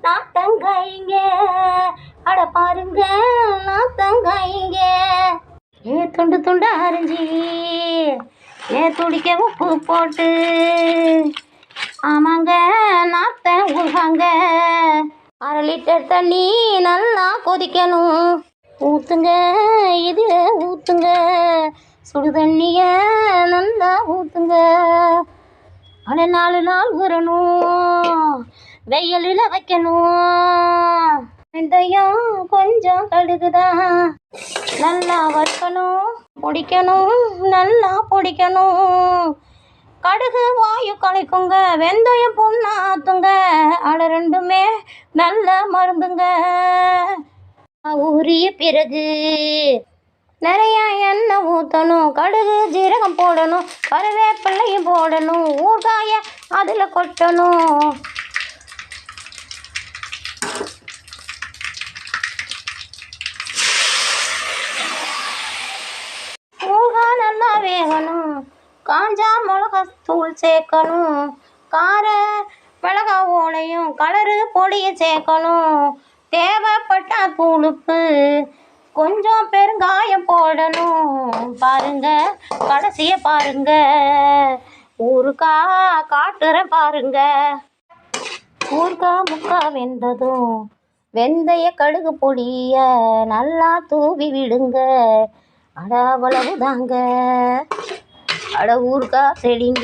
நான் தங்காயிங்க, அட பாருங்க நான் தங்காயிங்க. ஏ துண்டு துண்டு அரிஞ்சி ஏ துடிக்க உப்பு போட்டு, ஆமாங்க நாத்த ஊகாங்க. 1/2 லிட்டர் தண்ணி நல்லா கொதிக்கணும், ஊற்றுங்க இதில் ஊற்றுங்க, சுடு தண்ணிய நல்லா ஊற்றுங்க. அட 4 நாள் ஊறணும், வெயிலில் வைக்கணும். வெந்தயம் கொஞ்சம் கடுகுதான் நல்லா வறுக்கணும், பொடிக்கணும் நல்லா பொடிக்கணும். கடுகு வாயு கலைக்குங்க, வெந்தயம் புண்ணாத்துங்க, அட ரெண்டுமே நல்ல மருந்துங்க. ஊறிய பிறகு நிறையா எண்ணெய் ஊற்றணும், கடுகு ஜீரகம் போடணும், கருவேப்பிள்ளையும் போடணும், ஊறுகாய அதில் கொட்டணும். ஊறுகாய் நல்லா வேகணும், காஞ்சா மிளகாத்தூள் சேர்க்கணும், கார மிளகா ஓலையும் கலரு பொடியை சேர்க்கணும். தேவைப்பட்டா தூளுப்பு கொஞ்சம் பெருங்காயம் போடணும். பாருங்க கடைசிய பாருங்க, ஊறுகாய் காட்டுறேன் பாருங்க. ஊறுகாய் முக்கா வெந்ததும் வெந்தய கடுகு பொடிய நல்லா தூவி விடுங்க. அட அவ்வளவுதாங்க, அட ஊறுகாய் செடிங்க.